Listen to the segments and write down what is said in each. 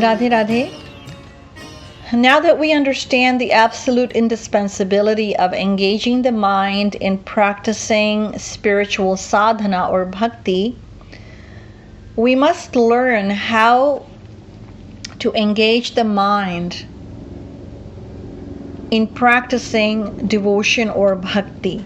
Radhey Radhey. Now that we understand the absolute indispensability of engaging the mind in practicing spiritual sadhana or bhakti, we must learn how to engage the mind in practicing devotion or bhakti.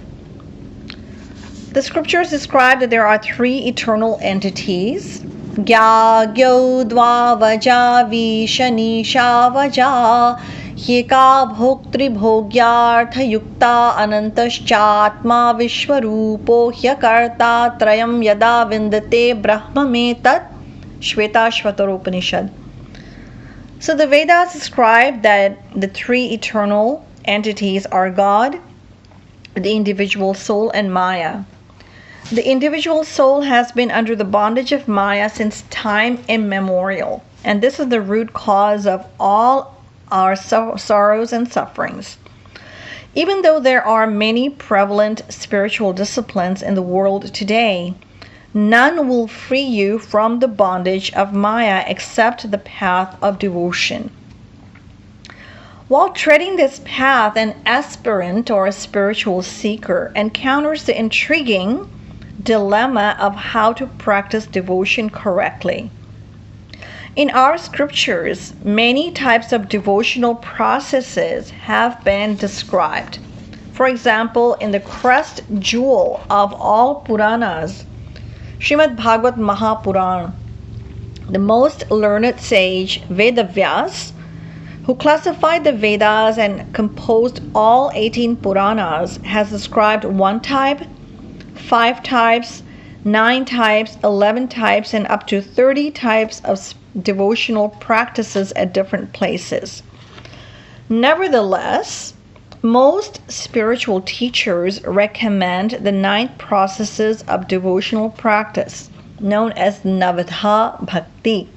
The scriptures describe that there are three eternal entities: Gya, Gyo, Dva, Vaja, Vishani, Shavaja, Yeka, Bhoktri, Bhogyartha, Yukta, Anantaschatma, Vishwarupo, Hyakarta, Trayam, Yada, Vindate, Brahma Me Tat, Shveta Shvataropanishad. So the Vedas describe that the three eternal entities are God, the individual soul, and Maya. The individual soul has been under the bondage of Maya since time immemorial, and this is the root cause of all our sorrows and sufferings. Even though there are many prevalent spiritual disciplines in the world today, none will free you from the bondage of Maya except the path of devotion. While treading this path, an aspirant or a spiritual seeker encounters the intriguing dilemma of how to practice devotion correctly. In our scriptures, many types of devotional processes have been described. For example, in the crest jewel of all Puranas, Srimad Bhagavad Mahapurana, the most learned sage Vedavyas, who classified the Vedas and composed all 18 Puranas, has described 1 type, 5 types, 9 types, 11 types, and up to 30 types of devotional practices at different places. Nevertheless, most spiritual teachers recommend the 9 processes of devotional practice, known as Navadha Bhakti,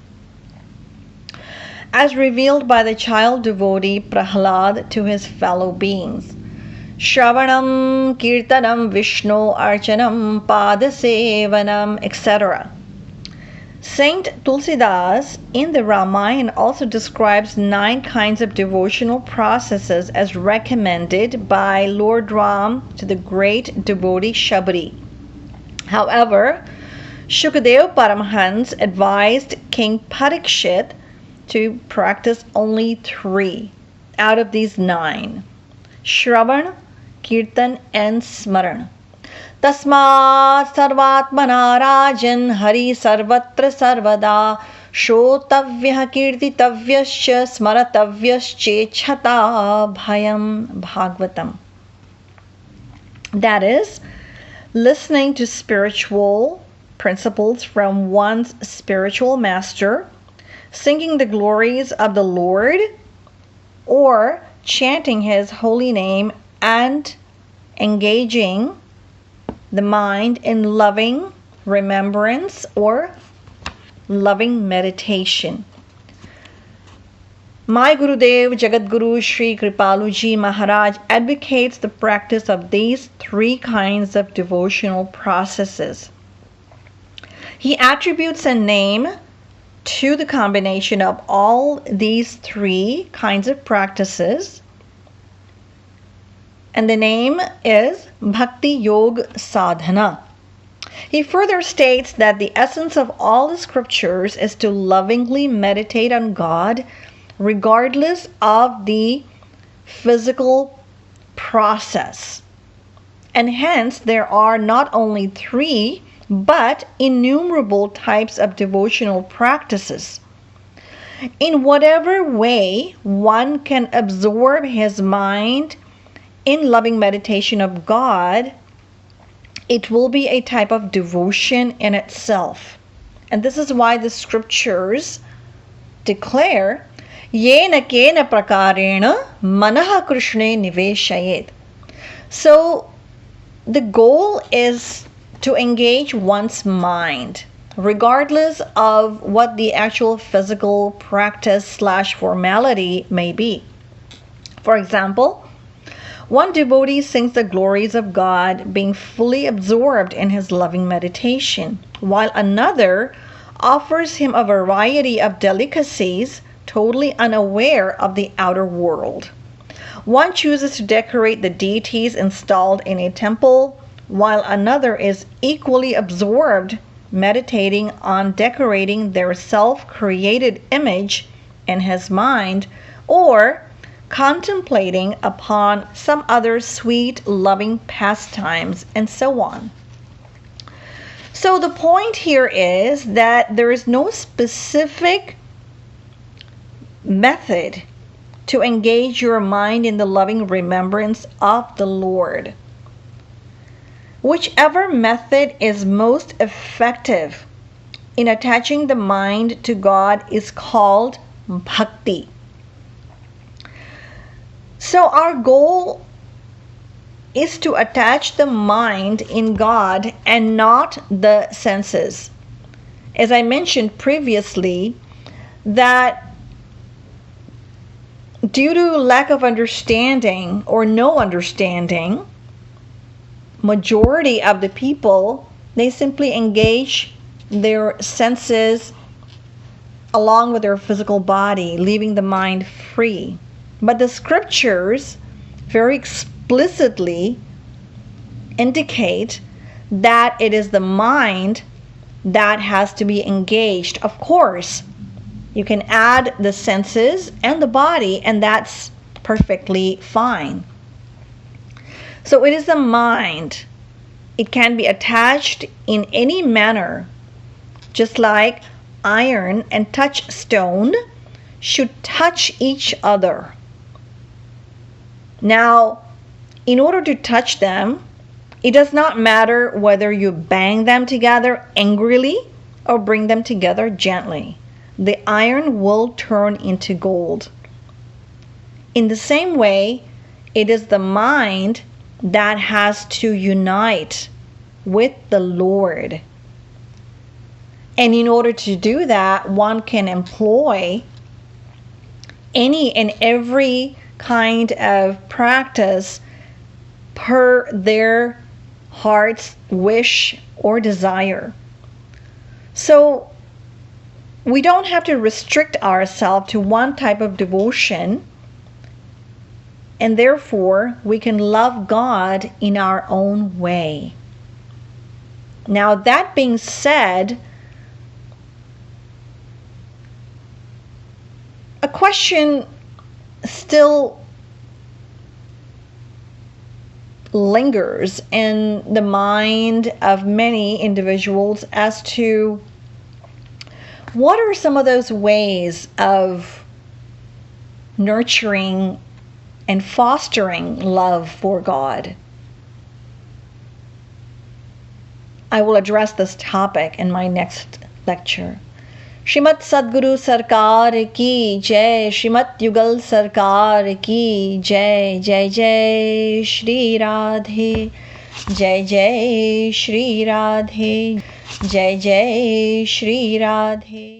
as revealed by the child devotee Prahlad to his fellow beings. Shravanam, Kirtanam, Vishnu, Archanam, Padasevanam, etc. Saint Tulsidas in the Ramayana also describes 9 kinds of devotional processes as recommended by Lord Ram to the great devotee Shabri. However, Shukadev Paramhans advised King Parikshit to practice only 3 out of these 9: Shravan, Kirtan, and Smaran. Tasmat sarvatmana rajan hari sarvatra sarvada shrotavyah kirtitavyascha smaratavyascha bhayam bhagavatam. That is, listening to spiritual principles from one's spiritual master, singing the glories of the Lord, or chanting his holy name, and engaging the mind in loving remembrance or loving meditation. My Gurudev Jagadguru Sri Kripaluji Maharaj advocates the practice of these 3 kinds of devotional processes. He attributes a name to the combination of all these 3 kinds of practices, and the name is Bhakti Yoga Sadhana. He further states that the essence of all the scriptures is to lovingly meditate on God regardless of the physical process. And hence there are not only 3 but innumerable types of devotional practices. In whatever way one can absorb his mind in loving meditation of God, it will be a type of devotion in itself. And this is why the scriptures declare, Yena kena prakarena manaha krishne niveshayet. So the goal is to engage one's mind, regardless of what the actual physical practice/formality may be. For example, one devotee sings the glories of God, being fully absorbed in his loving meditation, while another offers him a variety of delicacies totally unaware of the outer world. One chooses to decorate the deities installed in a temple, while another is equally absorbed, meditating on decorating their self-created image in his mind, or contemplating upon some other sweet, loving pastimes, and so on. So the point here is that there is no specific method to engage your mind in the loving remembrance of the Lord. Whichever method is most effective in attaching the mind to God is called bhakti. So our goal is to attach the mind in God and not the senses. As I mentioned previously, that due to lack of understanding or no understanding, majority of the people, they simply engage their senses along with their physical body, leaving the mind free. But the scriptures very explicitly indicate that it is the mind that has to be engaged. Of course, you can add the senses and the body, and that's perfectly fine. So it is the mind. It can be attached in any manner, just like iron and touchstone should touch each other. Now, in order to touch them, it does not matter whether you bang them together angrily or bring them together gently. The iron will turn into gold. In the same way, it is the mind that has to unite with the Lord. And in order to do that, one can employ any and every kind of practice per their heart's wish or desire. So we don't have to restrict ourselves to one type of devotion, and therefore we can love God in our own way. Now, that being said, a question still lingers in the mind of many individuals as to what are some of those ways of nurturing and fostering love for God. I will address this topic in my next lecture. श्रीमत सद्गुरु सरकार की जय, श्रीमत युगल सरकार की जय, जय जय श्री राधे, जय जय श्री राधे, जय जय श्री राधे.